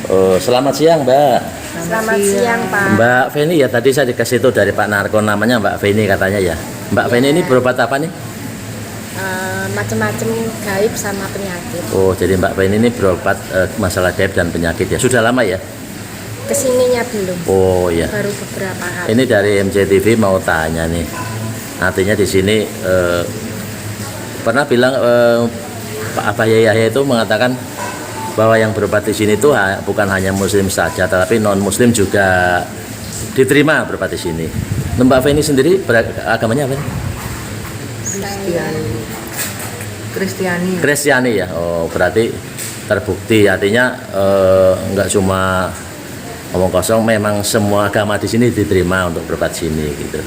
Oh, selamat siang, Mbak. Selamat siang, Pak. Mbak Feni ya, tadi saya dikasih itu dari Pak Narko, namanya Mbak Feni katanya ya. Mbak Feni ini berobat apa nih? Macam-macam gaib sama penyakit. Oh, jadi Mbak Feni ini berobat masalah gaib dan penyakit ya. Sudah lama ya? Kesininya belum. Oh ya. Baru beberapa hari. Ini dari MCTV mau tanya nih. Artinya di sini pernah bilang Pak Abah Yahya itu mengatakan bahwa yang berobat di sini itu bukan hanya Muslim saja, tetapi non Muslim juga diterima berobat di sini. Mbak Feni sendiri agamanya apa? Kristiani ya. Oh, berarti terbukti, artinya nggak cuma ngomong kosong, memang semua agama di sini diterima untuk berobat sini gitu.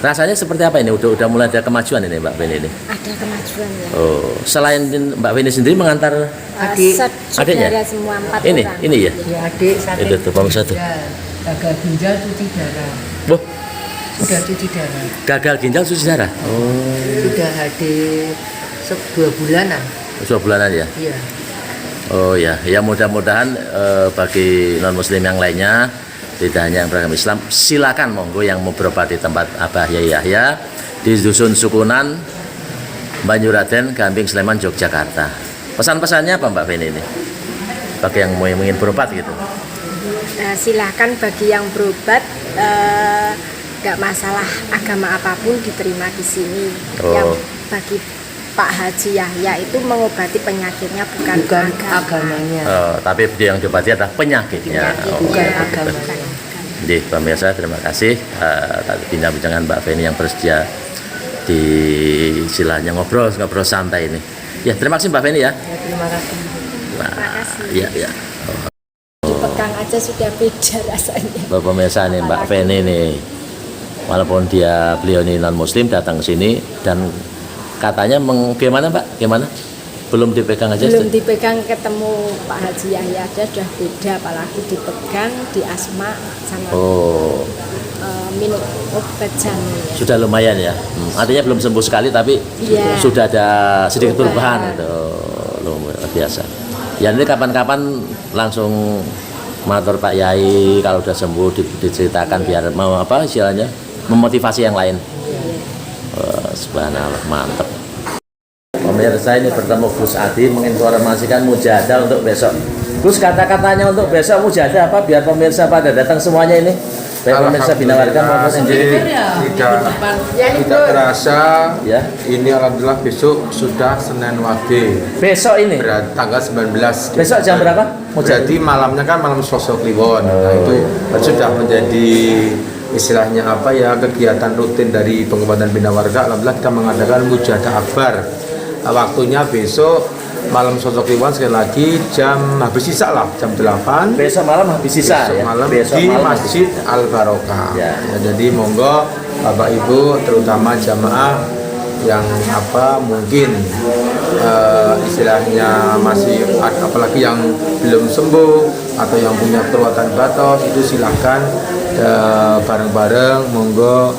Rasanya seperti apa ini? Udah mulai ada kemajuan ini Mbak Feni ini? Ada kemajuan ya. Oh, selain Mbak Feni sendiri mengantar adiknya semua 4 ini orang. ini ya? Ya, adik sakit. Itu tuh pemirsa tuh. Gagal ginjal cuci darah. Boh, Sudah cuci darah. gagal ginjal cuci darah. Oh, Sudah hadir 2 bulanan. 2 bulanan ya? Iya. Oh ya, ya mudah-mudahan bagi non muslim yang lainnya, tidak hanya yang beragama Islam, silakan monggo yang mau berobat di tempat Abah Yahya di Dusun Sukunan, Banyuraden, Gambing, Sleman, Yogyakarta. Pesan-pesannya apa Mbak Feni ini? Bagi yang mau ingin berobat gitu. Silakan bagi yang berobat, nggak masalah agama apapun diterima di sini. Oh. Yang bagi Pak Haji Yahya itu mengobati penyakitnya bukan agamanya. Tapi yang diobati adalah penyakitnya. Bukan Oh, agamanya. Jadi pemirsa, terima kasih bincang-bincangan Mbak Feni yang bersedia di istilahnya ngobrol santai ini. Ya, terima kasih Mbak Feni ya. Ya, terima kasih. Nah, Terima kasih. ya, ya. Dipegang aja sudah beda rasanya. Pemirsa nih Mbak Feni nih, walaupun beliau ini non Muslim datang ke sini dan katanya gimana Mbak? Gimana? Belum dipegang aja? Belum dipegang, ketemu Pak Haji Yahya aja sudah beda, apalagi dipegang, di asma sama minum obat janin ya. Sudah lumayan ya. Artinya belum sembuh sekali tapi Iya. sudah ada sedikit perubahan itu. Luar biasa. Ya nanti kapan-kapan langsung matur Pak Yai kalau udah sembuh diceritakan biar mau apa istilahnya memotivasi yang lain. Subhanallah, mantap. Pemirsa ini bertemu Gus Adi menginformasikan mujahadah untuk besok. Gus, kata-katanya untuk besok mujahadah apa biar pemirsa pada datang semuanya ini. Baik pemirsa Bina Warga maupun NJTV. Tidak terasa Ya. ini alhamdulillah besok sudah Senin Wage. Besok ini. Berarti tanggal 19. Besok jam berapa? Berarti malamnya kan malam Selasa Kliwon. Nah, itu sudah menjadi istilahnya apa ya, kegiatan rutin dari pengobatan Bina Warga. Alhamdulillah kita mengadakan mujahadah akbar. Waktunya besok malam Selasa Kliwon, sekali lagi habis sisa lah jam 8. Besok malam habis sisa Besok ya. malam Besok di malam Masjid Al Barokah. Ya. Jadi monggo Bapak Ibu terutama jamaah yang mungkin istilahnya masih apalagi yang belum sembuh atau yang punya keruatan batos itu silahkan bareng-bareng monggo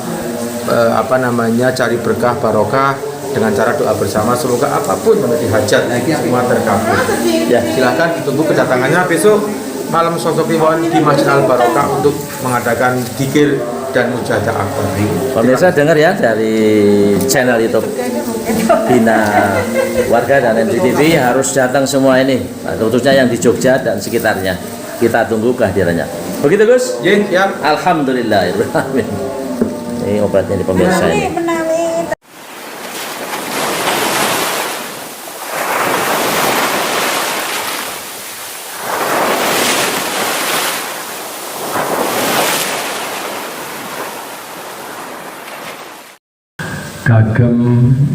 cari berkah barokah dengan cara doa bersama, semoga apapun yang menjadi hajat semua terkabul. Ya. Silahkan ditunggu kedatangannya besok malam Selasa Kliwon di Masjid Al Barokah untuk mengadakan dzikir dan mujahadah akbar. Pemirsa dengar ya dari channel YouTube Bina Warga dan NJTV harus datang semua ini, khususnya yang di Jogja dan sekitarnya. Kita tunggu kehadirannya. Begitu Gus? Ya. Alhamdulillah. Ini obatnya di pemirsa ini. Kagem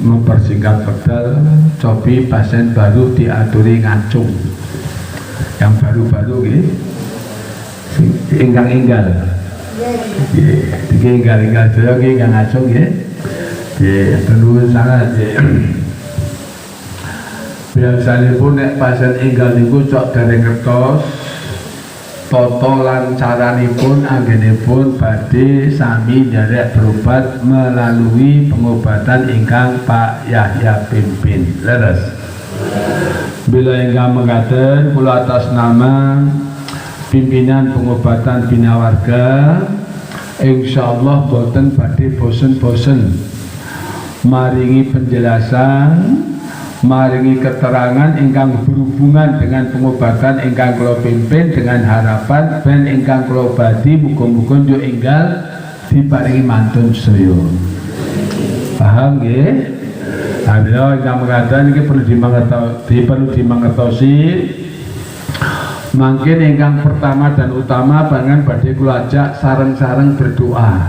mempersingkat wekdal, cobi pasien baru diaturi ngacung. Yang baru-baru ingkang enggal. Enggal sedaya ingkang ngacung nggih. Nggih, sangat nggih. Biasanipun nek pasien enggal niku cok dereng ngertos tata lan caranipun anggenipun badhe sami nderek berobat melalui pengobatan ingkang Pak Yahya pimpin. Leres. Bila ingkang mekaten kula atas nama pimpinan pengobatan Bina Warga, insyaallah boten badhe bosen-bosen maringi penjelasan, maringi keterangan ingkang berhubungan dengan pengobatan ingkang kula pimpin, dengan harapan ben ingkang kula badhi muga-muga njuk enggal diparingi mantun sedaya. Paham nggih? Ada yang mengatakan ini perlu dimangertosi. Mungkin yang pertama dan utama pangan badhe kula ajak sareng-sareng berdoa.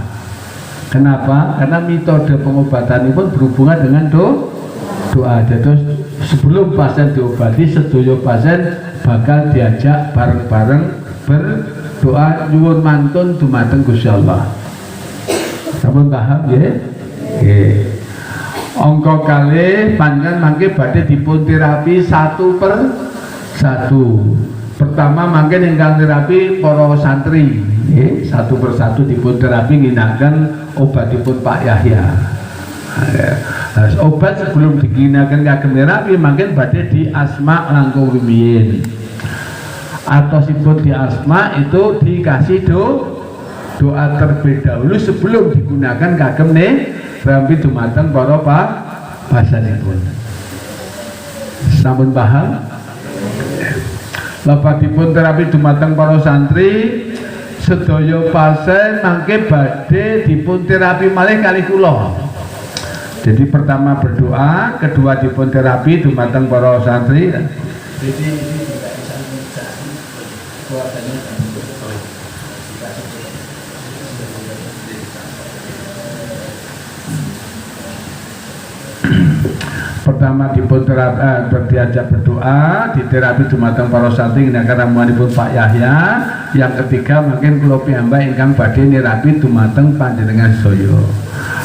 Kenapa? Karena metode pengobatan pun berhubungan dengan doa. Jadi sebelum pasien diobati, sedaya pasien bakal diajak bareng-bareng berdoa nyuwun mantun dumateng Gusti Allah. Sampun paham ya? Nggih. Angka kalih panjenengan mangke badhe dipun terapi 1 per 1. Pertama mangke ingkang terapi para santri, nggih, 1 per 1 dipun terapi ngginakaken obatipun Pak Yahya. Obat sebelum diginaken kagem terapi mangke badhe di asma langkung rumiyin. Atosipun di asma itu dikasih doa terlebih dahulu sebelum digunakan kagem terapi dumateng para pasanipun. Sampun paham? Lapatipun terapi dumateng para santri, sedaya pasien mangke badhe dipun terapi malih kalih kula. Jadi pertama berdoa, kedua dipun terapi dumateng para santri. Pertama dipun diajak berdoa, diterapi dumateng para santri ngginakaken ramuanipun Pak Yahya. Yang ketiga mungkin kula piyambak ingkang badhe nerapi dumateng panjenengan sedaya.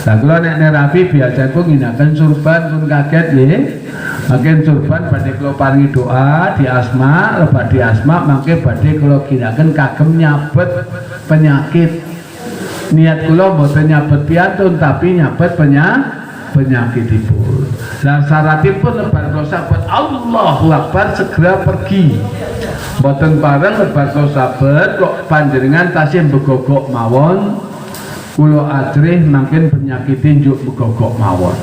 Lah kula nek nerapi biasanya ngginakaken surban pun kaget nggih. Mungkin surban badhe kula paringi doa di asma, lepas di asma mangke badhe kula ginakaken kagem nyabet penyakit. Niat kula mboten nyabet piantun tapi nyabet penyakitipun. Nah syaratipun lebar kula sabet Allahu Akbar segera pergi. Mboten bareng lebar kula sabet kok panjenengan tasih begogok mawon. Kula ajrih mangkin penyakite njuk begogok mawon.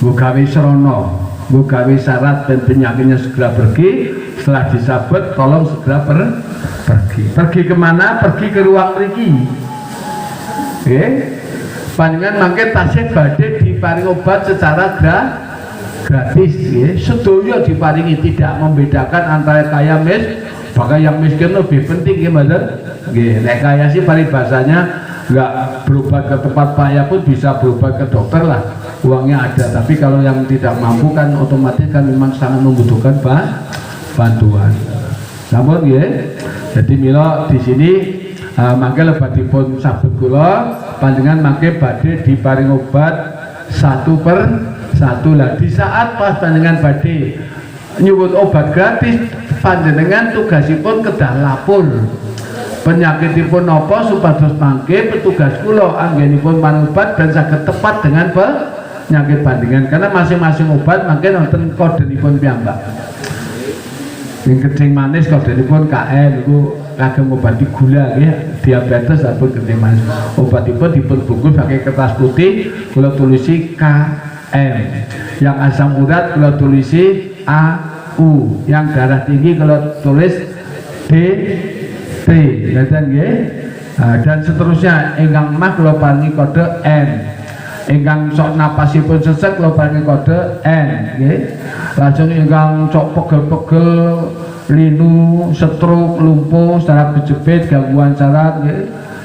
Nggo gawe srana, nggo gawe syarat dan penyakitnya segera pergi. Setelah disabet tolong segera pergi. Pergi kemana? Pergi ke ruang mriki. Panjenengan mangke tasih badhe diparingi obat secara gratis ya. Sedaya diparingi, tidak membedakan antara kaya bahkan yang miskin lebih penting gimana? Nggih, nek kaya sih paribasanya nggak berobat ke tempat payah pun bisa berobat ke dokter lah, uangnya ada. Tapi kalau yang tidak mampu kan otomatis kan memang sangat membutuhkan bantuan. Namun ya, jadi mila di sini mangke lebatipun sabet kula panjenengan mangke badhe diparing obat 1 per 1 lah. Di saat pas panjenengan badhe nyuwun obat gratis, panjenengan tugasipun kedah lapor penyakitipun napa supados mangke petugas kula anggenipun manubat dan saged tepat dengan penyakit panjenengan, karena masing-masing obat mangke wonten kodenipun piyambak. Sing kencing manis kodenipun KM niku kagem ngobati gula nggih, diabetes ataupun kencing manis. Obatipun dipun bungkus pakai kertas putih, kula tulisi KM. Yang asam urat kula tulisi AU. Yang darah tinggi kula tulis DT. Ngaten nggih. Dan seterusnya ingkang mah kula paringi kode N. Ingkang sok napasipun sesek kula paringi kode N nggih. Lajeng ingkang sok pegel-pegel, linu, stroke, lumpuh, saraf kejepit, gangguan saraf,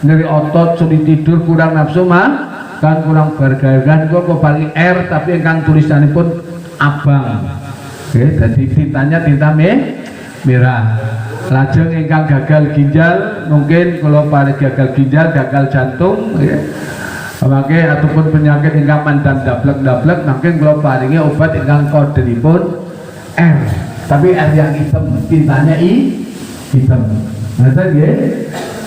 nyeri otot, sulit tidur, kurang nafsu kan kurang bergairah, kok paling R tapi ingkang tulisannya pun abang. Oke, jadi tintanya tinta merah. Lajeng ingkang gagal ginjal, mungkin kalau paling gagal ginjal, gagal jantung, makanya ataupun penyakit ingkang mandan dablek, mungkin kalau palingi obat ingkang kodenipun R. Tapi R yang hitam, tintanya hitam. Nah ya,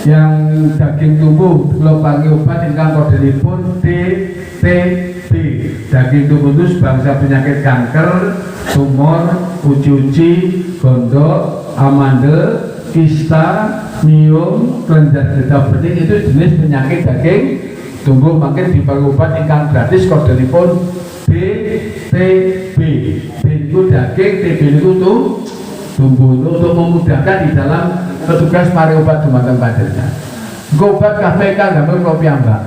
yang daging tubuh kalau panggil obat ingkang kodenipun TTB. Daging tubuh itu sebangsa penyakit kanker, tumor, uji-uji, gondok, amandel, kista, miom, kelenjar getah bening itu jenis penyakit daging tumbuh, makin diperobat ingkang gratis kodenipun BTB. B itu daging, TB itu tumbuh untuk memudahkan di dalam petugas pareobat dumateng panjenengan. Obat KPK gambar kopi ambak.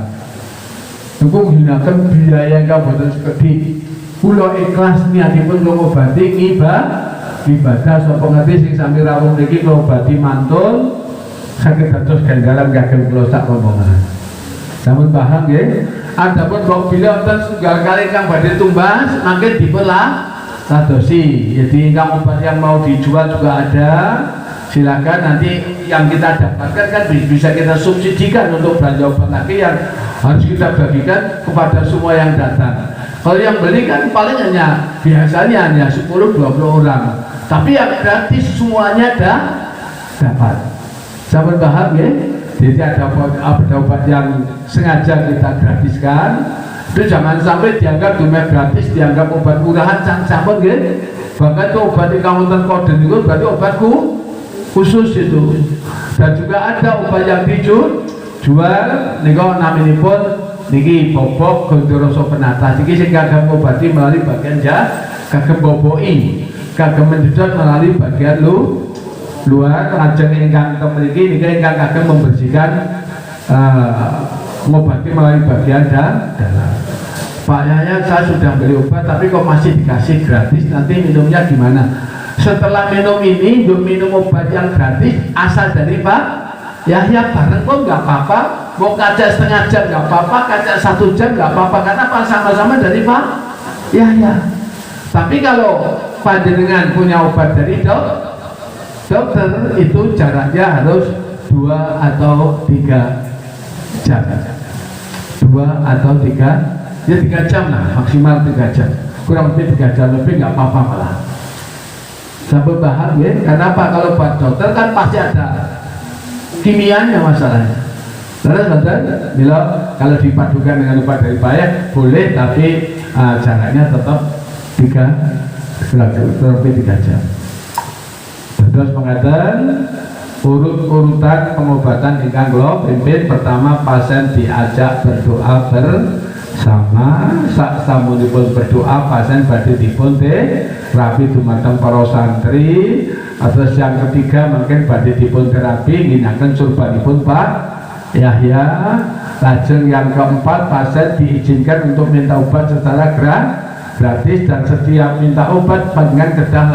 Niku ngginakaken biaya ingkang boten sekedhik. Kula ikhlas niatipun ngobati ibadah sapa ngerti sing sami rawuh niki kula obati mantun saged dados ganjaran kagem kula sak rombongan. Sampun paham nggih? Adapun kok bila wonten setunggal kali ingkang badhe tumbas mangke dipun ladosi. Jadi ingkang obat yang mau dijual juga ada. Silakan, nanti yang kita dapatkan kan bisa kita subsidikan untuk belanja obat lagi yang harus kita bagikan kepada semua yang datang. Kalau yang beli kan paling biasanya hanya 10-20 orang, tapi yang gratis semuanya dapat. Sampai paham ya? Jadi ada obat yang sengaja kita gratiskan, itu jangan sampai dianggap cuma gratis, dianggap obat murahan, sampun ya? Bahkan itu obat yang kamu terkode itu berarti obatku khusus itu. Dan juga ada obat yang dijual niku naminipun niki bobok gondoroso penatas iki sing kagem ngobati melalui bagian kagem boboki, kagem menjedot melalui bagian luar. Lajeng ingkang mriki niki ingkang kagem membersihkan ngobati melalui bagian dalam. Pak Yaya, saya sudah beli obat tapi kok masih dikasih gratis, nanti minumnya gimana? Setelah minum ini, minum obat yang gratis asal dari Pak Yahya bareng kok nggak apa-apa, mau kaca setengah jam nggak apa-apa, kaca 1 jam nggak apa-apa, karena sama-sama dari Pak Yahya. Tapi kalau panjenengan punya obat dari dokter itu jaraknya harus 2 atau 3 jam, 2 atau 3 ya 3 jam lah, maksimal 3 jam, kurang lebih 3 jam lebih nggak apa-apa malah. Sampai paham ya? Karena apa? Kalau buat dokter kan pasti ada kimianya masalahnya. Terus bila kalau dipadukan dengan obat dari payah boleh, tapi jaraknya tetap 3 jam. Terus pengatakan urutan pengobatan ingkang kula pimpin. Pertama, pasien diajak berdoa bersama. Sak samunipun berdoa pasien badhe dipun terapi dumateng para santri. Terus yang ketiga mungkin badhe dipun terapi ngginakaken surbanipun Pak Yahya. Lajeng yang keempat, pasien diizinkan untuk minta obat secara gratis, dan setiap minta obat panjenengan kedah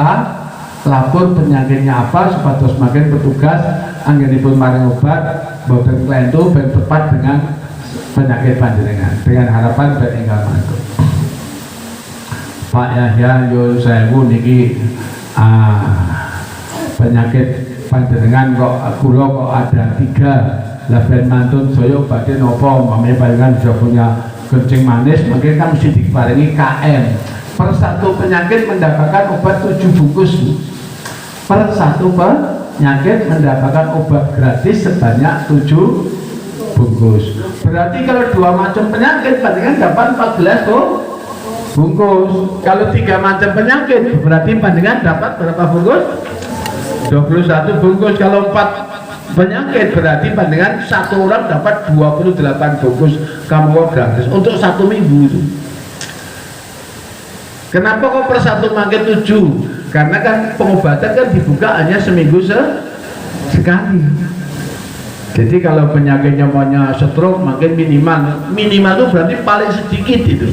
lapor penyakitnya apa supados makin petugas anggenipun maring obat boten klentu ben tepat dengan penyakit panjenengan, dengan harapan ben enggal mantuk. Pak Yahya nyuwun sewu niki penyakit panjenengan kula kok ada 3. Lah ben mantun saya badhe napa umpamane panjenengan bisa punya kencing manis, mungkin kan mesti diparingi KM. Per 1 penyakit mendapatkan obat 7 bungkus. Per 1 penyakit mendapatkan obat gratis sebanyak 7 bungkus. Berarti kalau 2 macam penyakit panjenengan dapat 14 bungkus. Kalau 3 macam penyakit berarti panjenengan dapat berapa bungkus? 21 bungkus. Kalau 4 penyakit berarti panjenengan 1 orang dapat 28 bungkus kamu gratis untuk 1 minggu itu. Kenapa kok per 1 makin 7? Karena kan pengobatan kan dibuka hanya seminggu sekali. Jadi kalau penyakitnya maunya stroke makin minimal itu berarti paling sedikit itu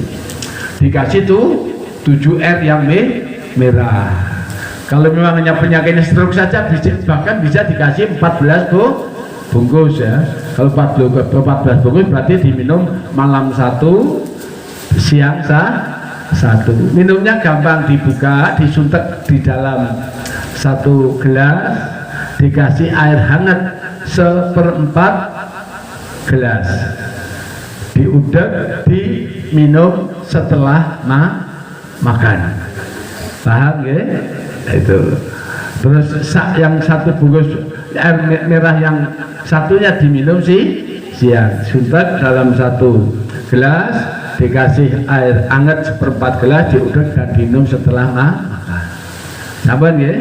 dikasih tuh 7R yang merah. Kalau memang hanya penyakitnya stroke saja bahkan bisa dikasih 14 bungkus ya. Kalau 14 bungkus berarti diminum malam 1, siang 1. Minumnya gampang, dibuka, disuntek di dalam 1 gelas, dikasih air hangat 1/4 gelas, diudek, diminum setelah makan. Paham ya? Itu. Terus yang 1 bungkus air merah yang satunya diminum siang, suntek dalam 1 gelas, dikasih air hangat 1/4 gelas, diudek dan diminum setelah makan. Sabar ya.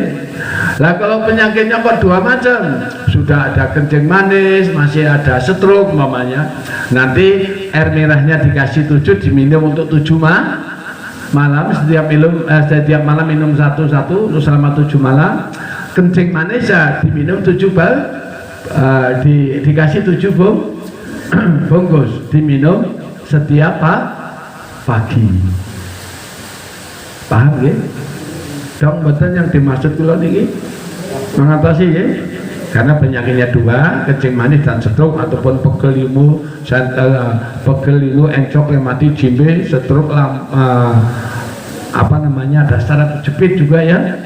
Lah kalau penyakitnya kok dua macam, sudah ada kencing manis, masih ada stroke umpamanya, nanti air merahnya dikasih 7, diminum untuk 7 malam, setiap malam minum satu selama 7 malam. Kencing manis ya diminum 7 dikasih 7 bungkus, diminum setiap pagi. Paham ya? Dong betul yang dimaksud kula niki mengatasi ya, karena penyakitnya dua, kencing manis dan stroke ataupun pegel limu, encok lemati jimbe, stroke ada syarat jepit juga ya.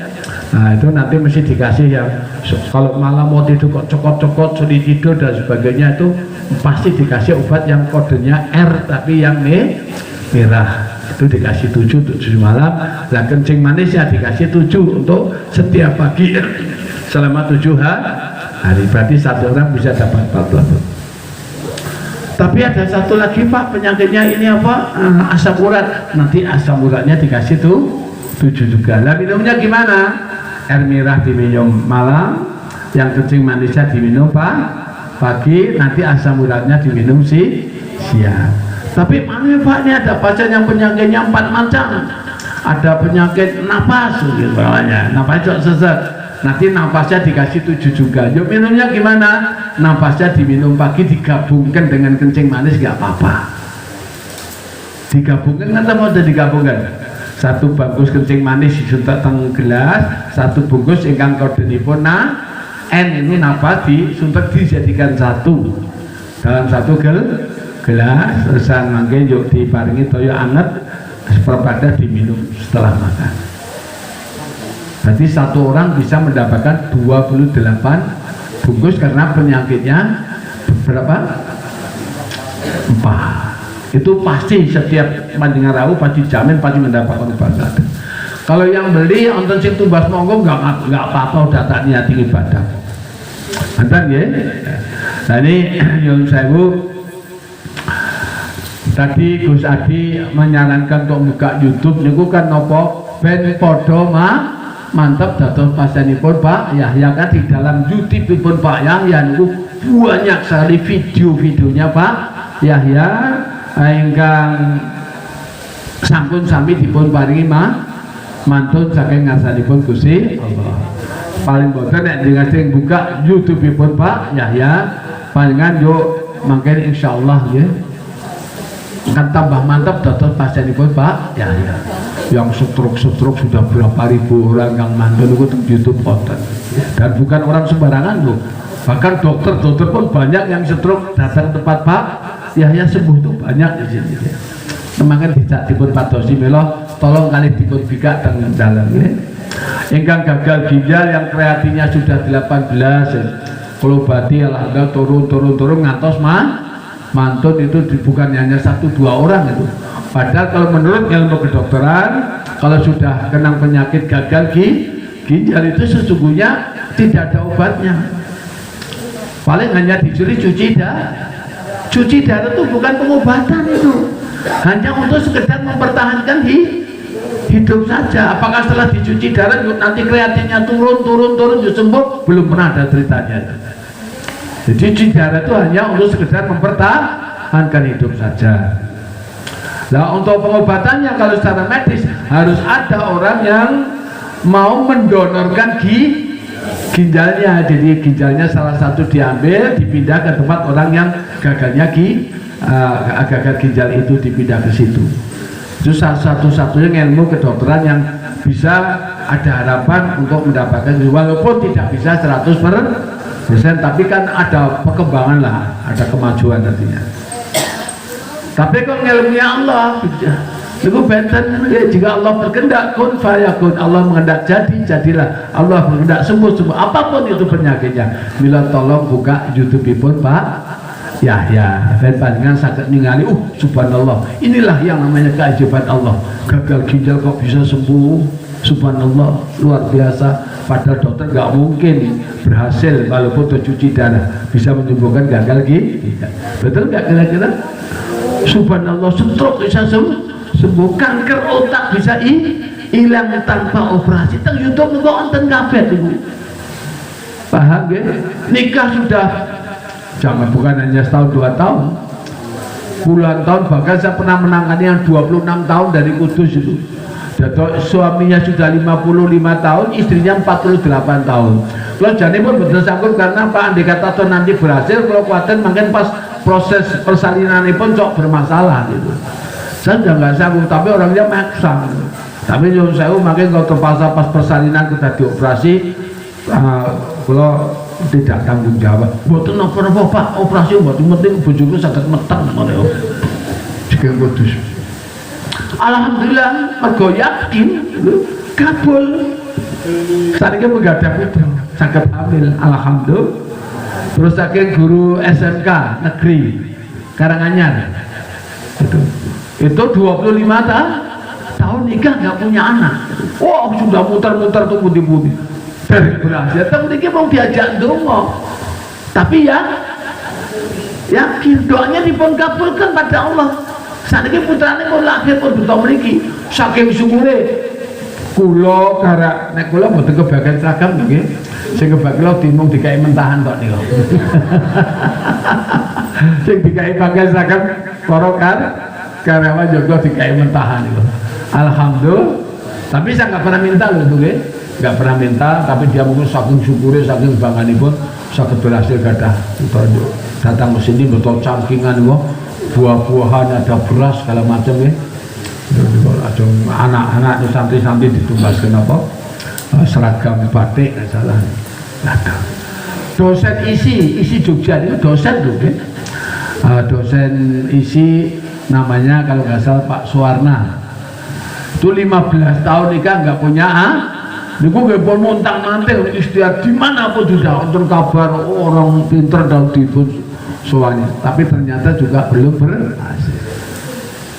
Nah itu nanti mesti dikasih ya, kalau malam mau tidur kok cokot-cokot sulit tidur dan sebagainya, itu pasti dikasih obat yang kodenya R tapi yang merah, itu dikasih 7 malam. Lah kencing manis ya dikasih 7 untuk setiap pagi selama 7 hari, berarti satu orang bisa dapat 14. Tapi ada satu lagi Pak, penyakitnya ini apa? Asam urat, nanti asam uratnya dikasih 7 juga. Lah minumnya gimana? Air merah diminum malam, yang kencing manisnya diminum pagi, nanti asam uratnya diminum siang. Tapi mana Pak, ini ada pasien yang penyakitnya 4 macam. Ada penyakit napas gitu namanya, napas sesak, nanti napasnya dikasih 7 juga. Yuk minumnya gimana? Napasnya diminum pagi, digabungkan dengan kencing manis gak apa-apa. Digabungkan atau mau digabungkan? Satu bungkus kencing manis disuntak teng gelas, satu bungkus ingkang kodenipun N ini napas disuntak dijadikan satu dalam satu gelas, terusan mangke yuk diparingi toyo anget seperempat diminum setelah makan. Berarti satu orang bisa mendapatkan 28 bungkus karena penyakitnya berapa? 4. Itu pasti setiap panjenengan rawuh pasti jamin pasti mendapatkan ibadah. Kalau yang beli onten sing tumbas monggo nggak apa-apa, udah tak niati ibadah. Anten ya. Nah ini nyuwun sewu, tadi Gus Adi menyarankan untuk buka YouTube niku kan nopo ben podo mantap dados pasenipun Pak Yahya, kan di dalam YouTube-ipun Pak Yahya niku banyak sekali video-videonya Pak Yahya ingkang sampun sami dipun paringi mantun saking ngarsanipun Gusti Allah. Paling boten nek sing buka YouTube-ipun Pak Yahya panjenengan yo mangken insyaallah nggih akan tambah mantap dados pasienipun Pak Yahya. Yang stroke sudah berapa ribu orang yang mantun itu di YouTube konten, dan bukan orang sembarangan loh. Bahkan dokter pun banyak yang stroke datang tempat Pak Yahya sembuh tuh banyak di sini. Temangan dijak dipun padosi melo, tolong kali dipun bika dengan dalam ya. Ingkang gagal ginjal yang kreatinnya sudah 18, kalau bati alhamdulillah turun ngantos mantun itu bukan hanya 1-2 orang itu. Padahal kalau menurut ilmu kedokteran, kalau sudah kena penyakit gagal ginjal itu sesungguhnya tidak ada obatnya. Paling hanya disuruh cuci darah itu bukan pengobatan, itu hanya untuk sekedar mempertahankan hidup saja. Apakah setelah dicuci darah nanti kreatinnya turun sembuh? Belum pernah ada ceritanya. Jadi cuci darah itu hanya untuk sekedar mempertahankan hidup saja. Nah untuk pengobatannya kalau secara medis harus ada orang yang mau mendonorkan ginjalnya. Jadi ginjalnya salah satu diambil dipindah ke tempat orang yang gagalnya gagal ginjal itu dipindah ke situ. Itu satu-satunya ilmu kedokteran yang bisa ada harapan untuk mendapatkan, walaupun tidak bisa 100%, tapi kan ada perkembangan lah, ada kemajuan nantinya. Tapi kok ilmunya Allah itu benten ya, jika Allah berkehendak kun fayakun, Allah mengendak jadilah, Allah mengendak sembuh apapun itu penyakitnya. Mila tolong buka YouTube-ipun Pak Yahya, dan panjenengan saged ningali subhanallah, inilah yang namanya keajaiban Allah. Gagal ginjal kok bisa sembuh, subhanallah, luar biasa. Padahal dokter nggak mungkin berhasil walaupun tercuci darah bisa menyembuhkan gagal ginjal. Betul nggak kira-kira? Subhanallah, stroke bisa sembuh, kanker otak bisa hilang tanpa operasi. Teng YouTube kok enten kabeh niku. Paham ya? Nikah sudah jangan bukan hanya setahun 2 tahun, puluhan tahun, bahkan saya pernah menangani yang 26 tahun dari Kudus itu. Dato suaminya sudah 55 tahun, istrinya 48 tahun. Kalau jane pun betul sanggup karena Pak andai kata to nanti berhasil, kalau kuatin makin pas proses persalinan pun cok bermasalah gitu. Saya udah nggak sanggup, tapi orangnya maksa. Tapi nyuwun sewu makin kalau terpaksa pas persalinan kita dioperasi, kalau tidak tanggung jawab. Mboten napa-napa Pak, operasi mboten penting bojoku saged meteng ngono. Jika Kudus. Alhamdulillah mergo yakin kabul. Saniki menggadap putra, saged hamil alhamdulillah. Terus saking guru SMK negeri Karanganyar. Itu 25 tahun nikah nggak punya anak. Oh, sudah muter-muter tuh budi-budi. Dari berhasil, tapi ini mau diajak dongo. Tapi ya, yakin doanya dipun kabulkan pada Allah. Saat ini putranya pun lahir pun butuh memiliki. Saking syukure, kulo karena nek kulo butuh kebagian seragam nggih. Sing kebagian timung dikai mentahan kok niku. Sing dikai bagian seragam korokan karyawan juga dikai mentahan niku. Alhamdulillah. Tapi saya nggak pernah minta loh tuh, nggak pernah minta. Tapi dia mungkin saking syukurnya, saking bangga pun sakit berhasil gadah. Datang ke sini betul cangkingan wah, buah-buahan ada beras segala macam ya. Anak-anak santri-santri ditumbaskan apa? Seragam batik nggak salah. Dosen isi Jogja itu dosen tuh, dosen isi namanya kalau nggak salah Pak Suwarna. Itu 15 tahun nikah nggak punya niku nggih pun montang manting istiadat di mana pun sudah untuk kabar orang pinter dan dipun soalnya, tapi ternyata juga belum berhasil.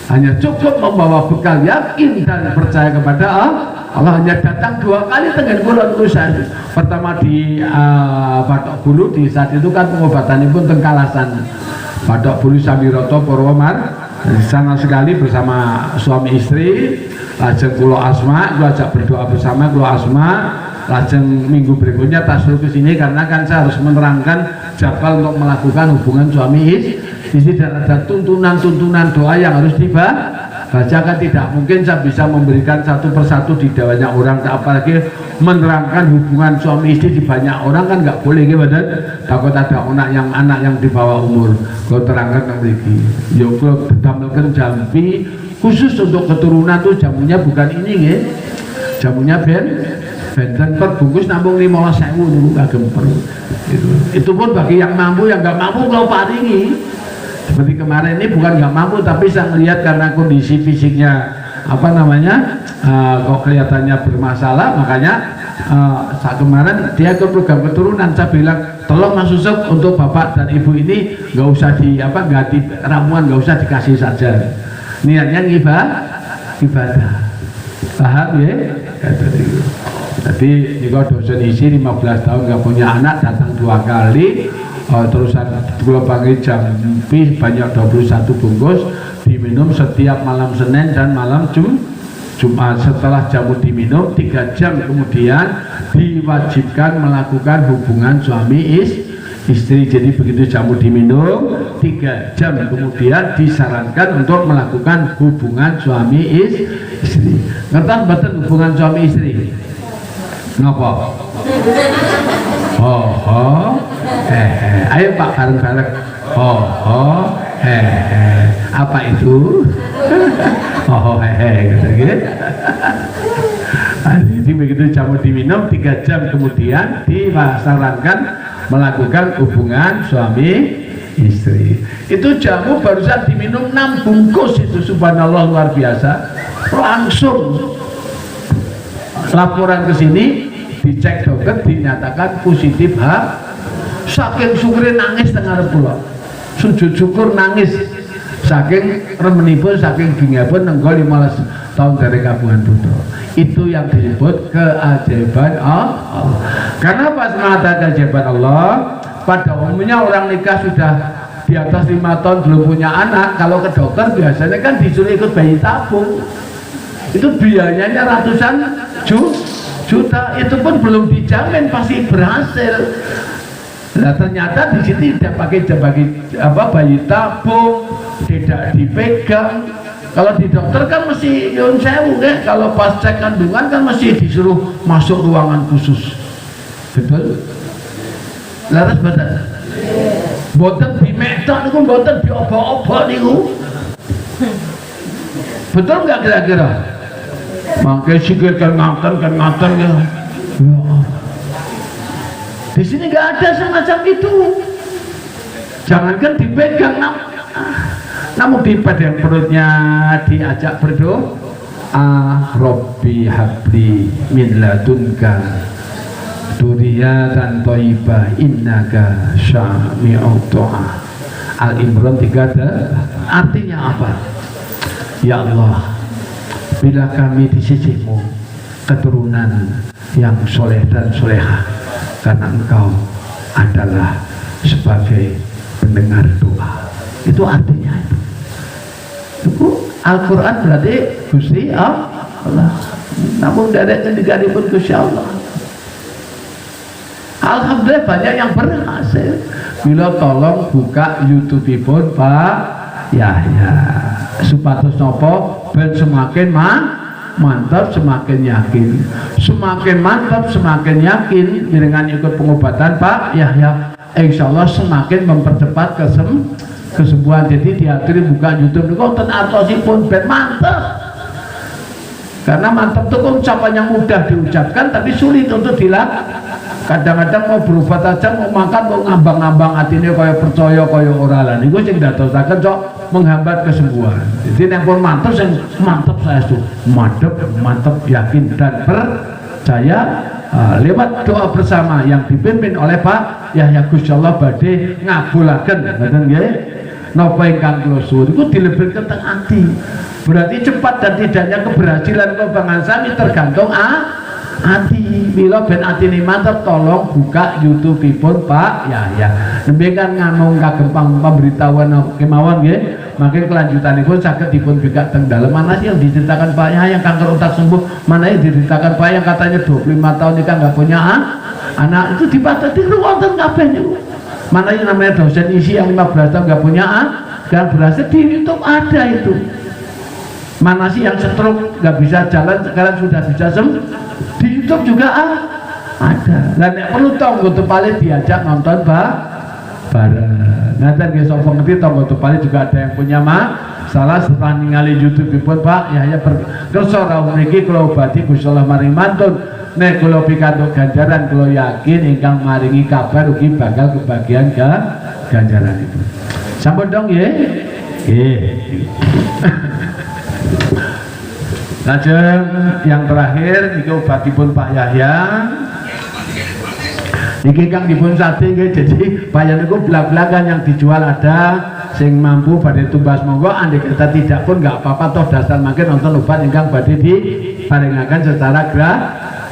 Hanya cukup membawa bekal yakin dan percaya kepada Allah. Hanya datang 2 kali dengan kulon urusan. Pertama di Batok Bulu, di saat itu kan pengobatan pun tengkalasan Batok Bulu Samiroto Purwomar. Di sana sekali bersama suami istri. Lajeng kulo Asma, kulo ajak berdoa bersama kulo Asma. Lajeng minggu berikutnya tasruf ke sini karena kan saya harus menerangkan jadwal untuk melakukan hubungan suami istri dan ada tuntunan doa yang harus dibacakan. Tidak mungkin saya bisa memberikan satu persatu di banyak orang, apalagi menerangkan hubungan suami istri di banyak orang kan nggak boleh gitu. Takut ada anak yang di bawah umur. Kalau terangkan memiliki, yuk kalau berdamaikan jampi khusus untuk keturunan tuh jamunya bukan ini ya, jamunya benten per bungkus nampung 15.000 dulu kagem perlu. Itu pun bagi yang mampu, yang nggak mampu kalau paringi. Seperti kemarin ini bukan nggak mampu, tapi saya melihat karena kondisi fisiknya apa namanya kok kelihatannya bermasalah, makanya saat kemarin dia ke program keturunan saya bilang tolong Mas Yusuf untuk bapak dan ibu ini nggak usah nggak di ramuan, nggak usah dikasih saja. Niatnya ibadah. Paham ya? Jadi jika dosen isi 15 tahun nggak punya anak datang 2 kali, terusan kalau pagi jam banyak 21 bungkus diminum setiap malam Senin dan malam Jumat. Setelah jamu diminum 3 jam kemudian diwajibkan melakukan hubungan suami istri. Jadi begitu jamu diminum 3 jam kemudian disarankan untuk melakukan hubungan suami istri. Ngerti betul hubungan suami istri? Ngapa? Ayo Pak bareng-bareng. Apa itu? Gitu. Jadi begitu jamu diminum 3 jam kemudian disarankan melakukan hubungan suami istri. Itu jamu barusan diminum 6 bungkus itu, subhanallah luar biasa. Langsung laporan ke sini, dicek dokter, dinyatakan positif saking syukur nangis tengah pulau, sujud syukur nangis saking remenipun, saking bingapun nenggo 15 tahun dari Kabupaten Buto. Itu yang disebut keajaiban Allah. Karena pas mengatakan keajaiban Allah, pada umumnya orang nikah sudah di atas 5 tahun belum punya anak, kalau ke dokter biasanya kan disuruh ikut bayi tabung. itu biayanya ratusan juta, itu pun belum dijamin pasti berhasil. Nah ternyata di sini tidak pakai bayi tabung, tidak dipegang. Kalau di dokter kan mesti nyun sewu kan, kalau pas cek kandungan kan mesti disuruh masuk ruangan khusus. Betul? Laras betul? Boten dimetok niku, boten diobok-obok niku. Betul nggak kira-kira? Makanya sikir kan ngaten ya. Di sini nggak ada semacam itu. Jangankan dipegang, namun dipegang perutnya, diajak berdoa, Robbi habli min ladunka duriyatan thayyibah innaka syami'ud du'a. Al-Imran 3. Artinya apa? Ya Allah, bila kami di sisimu keturunan yang soleh dan soleha, karena engkau adalah sebagai pendengar doa. Itu artinya itu Al-Quran berarti Gusti Allah, namun tidak ada pun Gusti Allah. Alhamdulillah banyak yang berhasil. Bila tolong buka YouTube pun Pak Yahya supados nopo ben semakin mantap, semakin yakin, semakin mantap, semakin yakin dengan ikut pengobatan Pak Yahya, insya Allah semakin mempercepat kesembuhan. Jadi diaturi buka YouTube itu konten artosipun ben mantap, karena mantap itu ucapan yang mudah diucapkan tapi sulit untuk dilakukan. Kadang-kadang mau berobat aja, mau makan, mau ngambang-ngambang hatinya kaya percaya kaya ora lan niku sing dadosaken cok menghambat kesembuhan. Jadi yang pun mantap, yang mantap saya itu mantap, yakin dan percaya. Lewat doa bersama yang dipimpin oleh Pak Yahya Gusti Allah badhe ngabulaken ngoten nggih. Napa ingkang kula suwun iku dilebetken teng ati. Berarti cepat dan tidaknya keberhasilan kembangan sami tergantung hati. Bila ben atine mantap, tolong buka YouTube pun Pak Yahya. Nembe kan ngamung kagem pemberitahuan kemawon nggih. Makin kelanjutanipun saged dipun bikak teng dalem. Mana sih yang diceritakan Pak Yahya yang kanker otak sembuh? Mana yang diceritakan Pak yang katanya 25 tahun nikah nggak punya anak? Itu dipateti wonten kabeh niku. Mana yang namanya dosen isi yang 15 tahun nggak punya kan berhasil di YouTube ada itu. Mana sih yang stroke nggak bisa jalan sekarang sudah bisa di YouTube juga ada. Lah nek perlu tonggo tepale diajak nonton bareng. Nanti nggih sapa ngerti tonggo tepale juga ada yang punya salah setelah ningali YouTube pun Pak Yahya kersa rawuh mriki kula obati Gusti Allah maring mantun. Nek kula pikantuk ganjaran kula yakin ingkang maringi kabar ugi bakal kebagian ganjaran itu. Sampun dong nggih. Nggih. Lajeng yang terakhir niki obatipun Pak Yahya. Niki kang dipun sate nggih, jadi Pak Yahya niku blak-blakan yang dijual ada sing mampu badhe tumbas monggo, andai kata tidak pun enggak apa-apa toh dasar mangke nonton obat ingkang badhe diparingaken secara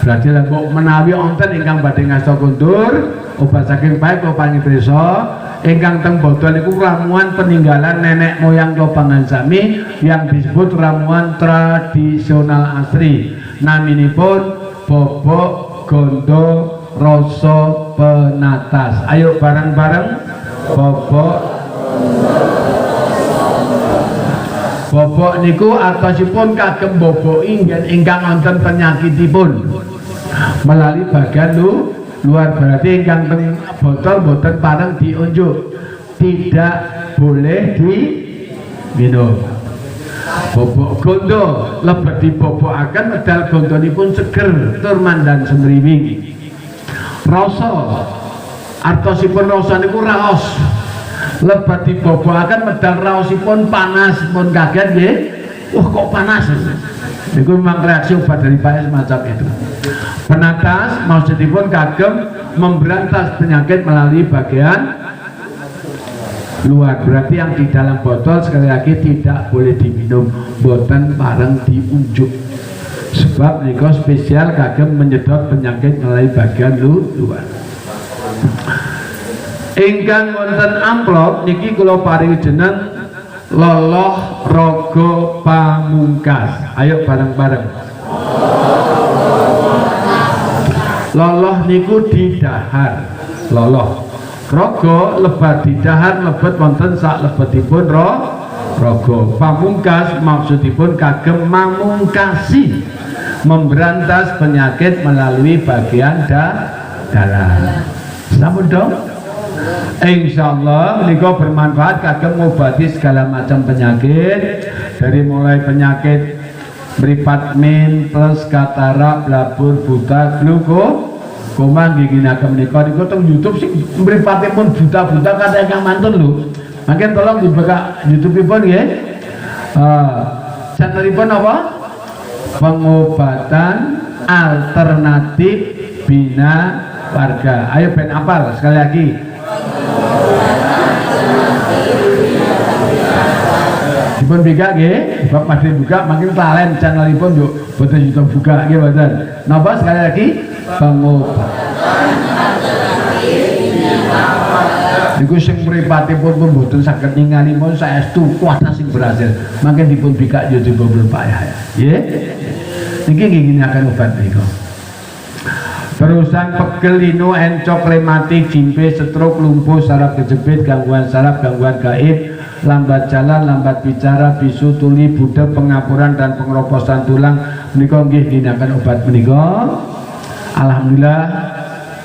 berarti lah kok menawi wonten ingkang badhe ngasta kundur obat saking baik kula pangiprisa ingkang teng botol niku ramuan peninggalan nenek moyang Cobangan sami yang disebut ramuan tradisional asri. Naminipun bobok gondo rasa penatas. Ayo bareng-bareng bobok niku artosipun kagem boboki ingkang wonten penyakitipun melalui bagian luar, berarti ingkang teng botol boten pareng diunjuk, tidak boleh diminum. Bobok gondo lebet dibobokaken medal gondonipun seger tur mandan semriwing. Rasa artosipun rasa niku raos lebet dibobokaken medal raosipun panas pun kaget nggih. Wah kok panas. Itu memang reaksi obat dari Pak semacam itu. Penatas maksudipun kagem memberantas penyakit melalui bagian luar, berarti yang di dalam botol sekali lagi tidak boleh diminum, boten pareng diunjuk, sebab niko spesial kagem menyedot penyakit melalui bagian luar. Ingkang wonten amplop niki kula paringi jeneng loloh raga pamungkas. Ayo bareng-bareng. Loloh niku didahar. Loloh raga lebat didahar, lebet wonten sak lebetipun raga. Pamungkas maksudipun kagem mamungkasi, memberantas penyakit melalui bagian dalam. Sampun dong? Insyaallah menika bermanfaat kagem ngobati segala macam penyakit, dari mulai penyakit mripat min plus katarak, blabur, buta, glaukoma nggih ginakaken menika niku teng YouTube sing mripatipun buta-buta kata ingkang mantun lho. Mangke tolong dibuka YouTube-ipun nggih. Channelipun apa? Pengobatan alternatif bina warga. Ayo ben apal sekali lagi. Dipun buka nggih, bab masih buka makin talen channelipun yo boten YouTube buka nggih mboten. Napa sekali lagi? Pengobatan niku sing mripatipun pun boten saged ningali mon saestu kuasa sing berhasil. Makin dipun buka YouTube Pak Yahya. Nggih. Niki nggih akan obat niku. Terusan pegel, linu, encok, rematik, jimpe, stroke, lumpuh, saraf kejepit, gangguan saraf, gangguan gaib, lambat jalan, lambat bicara, bisu, tuli, budek, pengapuran dan pengeroposan tulang. Menika nggih ginakaken obat menika. Alhamdulillah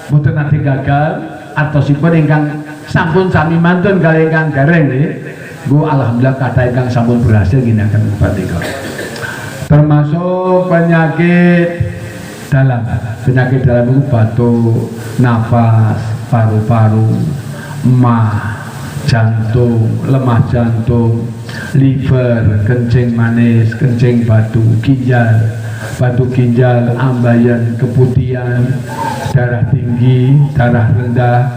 boten nate gagal atosipun ingkang sampun sami mantun kali ingkang gareng nggih. Bu alhamdulillah kathah ingkang sampun berhasil ginakaken obat menika. Termasuk penyakit dalam itu batuk, nafas, paru-paru, emah, jantung, lemah jantung, liver, kencing manis, kencing batu ginjal, ambayan, keputihan, darah tinggi, darah rendah,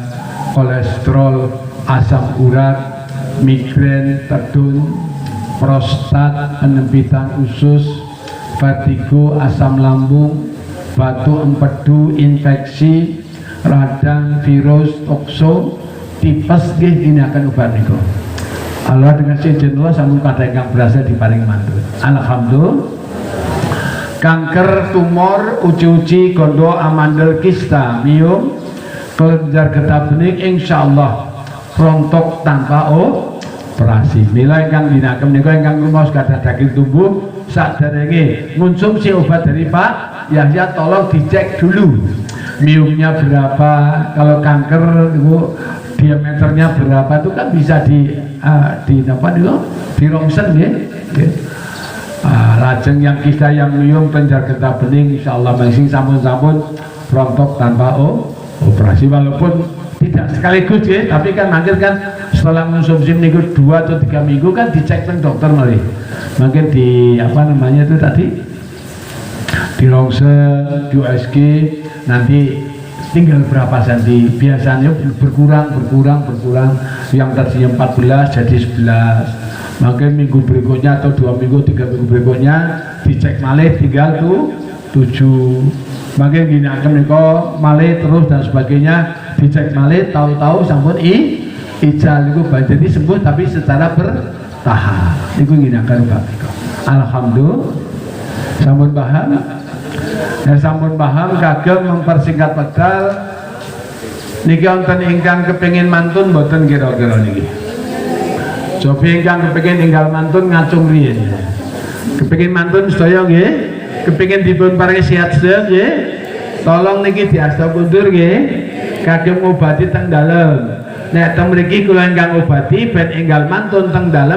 kolesterol, asam urat, migrain, tedun, prostat, penyempitan usus, vertigo, asam lambung, batu empedu, infeksi, radang, virus, tokso, tipes nggih ginakaken obat niku. Allah dengan sejen Allah sampun kadang ingkang berhasil diparing mantun. Alhamdulillah. Kanker, tumor, uji-uji, gondo, amandel, kista, miom, kelenjar getah bening insyaallah rontok tanpa operasi. Mila ingkang ginakaken menika ingkang rumaos gadah daging tumbuh saderenge ngonsumsi obat dari Pak Yahya tolong dicek dulu miumnya berapa, kalau kanker itu diameternya berapa, itu kan bisa di apa itu di rongsen ya. Lajeng yang kista, yang mium, kelenjar getah bening insyaallah masing sampun-sampun rontok tanpa operasi, walaupun tidak sekaligus ya, tapi kan mungkin kan setelah konsumsi niku 2 atau 3 minggu kan dicek dengan dokter malih. Mungkin di apa namanya itu tadi di rongsen, di USG, nanti tinggal berapa senti, biasanya berkurang, yang tadinya 14 jadi 11, mungkin minggu berikutnya atau 2 minggu, 3 minggu berikutnya dicek malih tinggal tuh 7, mungkin gini akan menika malih terus dan sebagainya, dicek malih, tahu-tahu sampun ijal itu jadi sembuh tapi secara bertahap. Itu gini akan Pak. Alhamdulillah sampun paham. Ya sampun paham kagem mempersingkat wekdal niki wonten ingkang kepengin mantun mboten kira-kira niki. Coba ingkang kepengin enggal mantun ngacung riyen. Kepengin mantun sedaya nggih, kepengin dipun paringi sehat sedaya nggih. Tolong niki diasta kundur nggih kagem ngobati teng dalem. Nek teng mriki kula ingkang obati ben enggal mantun teng dalem